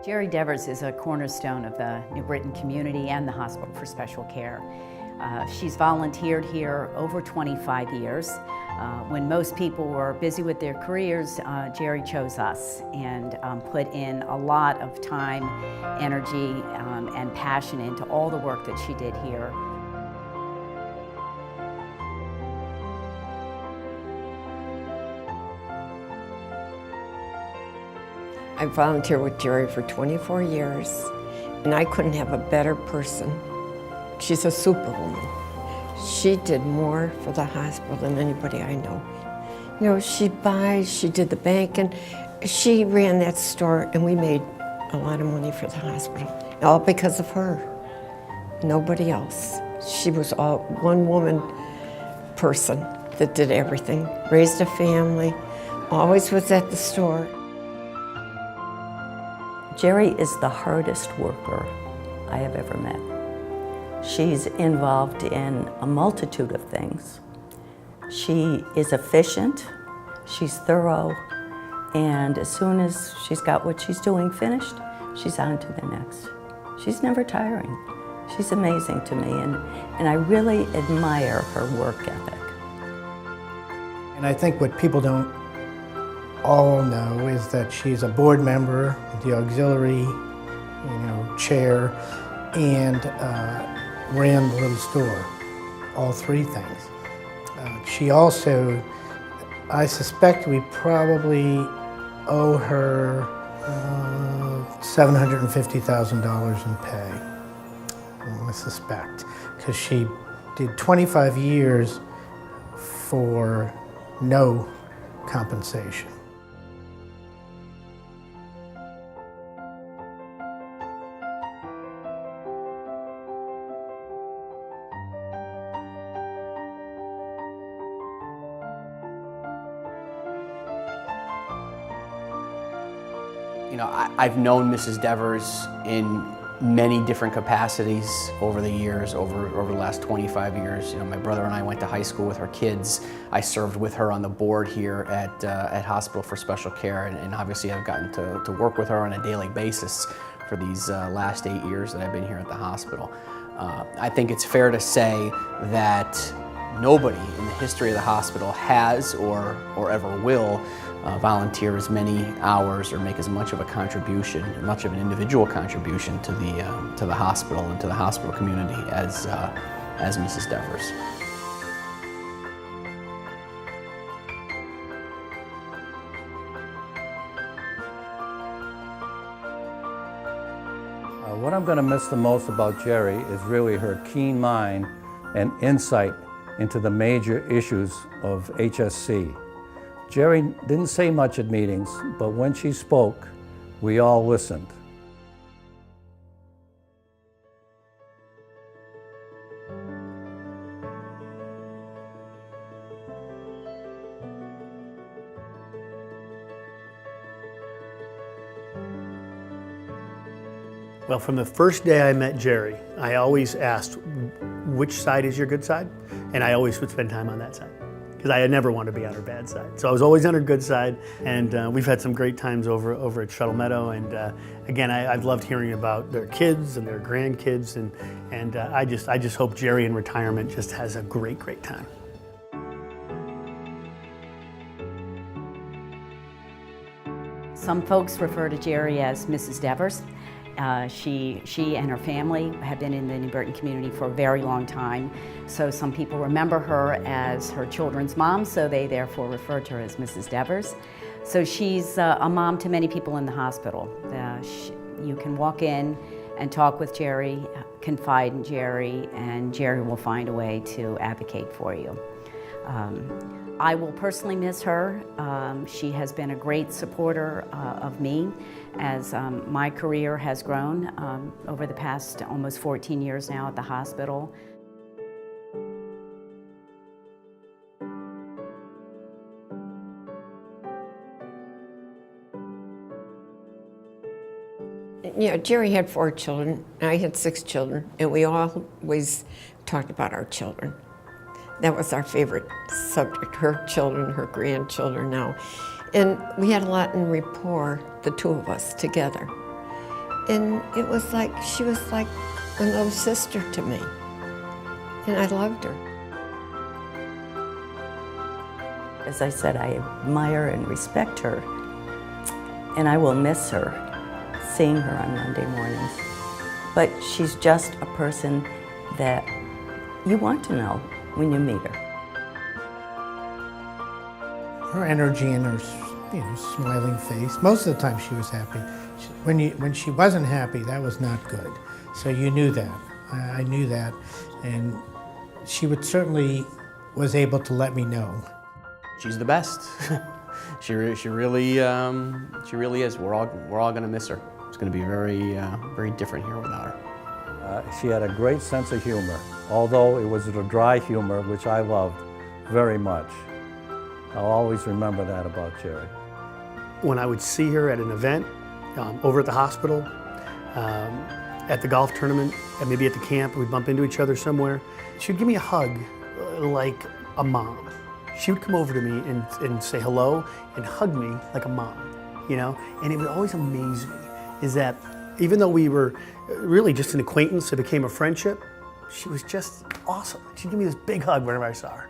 Gerry Devers is a cornerstone of the New Britain community and the Hospital for Special Care. She's volunteered here over 25 years. When most people were busy with their careers, Gerry chose us and put in a lot of time, energy, and passion into all the work that she did here. I volunteered with Gerry for 24 years, and I couldn't have a better person. She's a superwoman. She did more for the hospital than anybody I know. You know, she did the banking, she ran that store, and we made a lot of money for the hospital, all because of her. Nobody else. She was all one-woman person that did everything, raised a family, always was at the store. Gerry is the hardest worker I have ever met. She's involved in a multitude of things. She is efficient, she's thorough, and as soon as she's got what she's doing finished, she's on to the next. She's never tiring. She's amazing to me, and I really admire her work ethic. And I think what people don't all know is that she's a board member, the auxiliary, chair, and ran the little store, all three things. She also, I suspect we probably owe her $750,000 in pay, I suspect, because she did 25 years for no compensation. You know, I've known Mrs. Devers in many different capacities over the years, over the last 25 years. You know, my brother and I went to high school with her kids. I served with her on the board here at Hospital for Special Care, and obviously I've gotten to work with her on a daily basis for these last 8 years that I've been here at the hospital. I think it's fair to say that nobody in the history of the hospital has or ever will volunteer as many hours or make as much of a contribution, much of an individual contribution to the hospital and to the hospital community as Mrs. Devers. What I'm going to miss the most about Gerry is really her keen mind and insight into the major issues of HSC. Gerry didn't say much at meetings, but when she spoke, we all listened. Well, from the first day I met Gerry, I always asked, which side is your good side? And I always would spend time on that side, because I never wanted to be on her bad side. So I was always on her good side, and we've had some great times over at Shuttle Meadow, and again, I've loved hearing about their kids and their grandkids, and I just hope Gerry in retirement just has a great time. Some folks refer to Gerry as Mrs. Devers. She and her family have been in the New Britain community for a very long time, so some people remember her as her children's mom, so they therefore refer to her as Mrs. Devers. So she's a mom to many people in the hospital. You can walk in and talk with Gerry, confide in Gerry, and Gerry will find a way to advocate for you. I will personally miss her. She has been a great supporter of me as my career has grown over the past almost 14 years now at the hospital. Yeah, Gerry had 4 children, and I had 6 children, and we always talked about our children. That was our favorite subject, her children, her grandchildren now. And we had a lot in rapport, the two of us together. And it was like, she was like a little sister to me. And I loved her. As I said, I admire and respect her, and I will miss her, seeing her on Monday mornings. But she's just a person that you want to know when you meet her. Her energy and her, smiling face. Most of the time she was happy. When she wasn't happy, that was not good. So you knew that. I knew that, and she would certainly was able to let me know. She's the best. she really is. We're all gonna miss her. It's gonna be very different here without her. She had a great sense of humor, although it was a dry humor, which I loved very much. I'll always remember that about Gerry. When I would see her at an event, over at the hospital, at the golf tournament, and maybe at the camp, we'd bump into each other somewhere, she'd give me a hug like a mom. She would come over to me and say hello and hug me like a mom, And it would always amaze me is that even though we were really just an acquaintance, it became a friendship, she was just awesome. She'd give me this big hug whenever I saw her.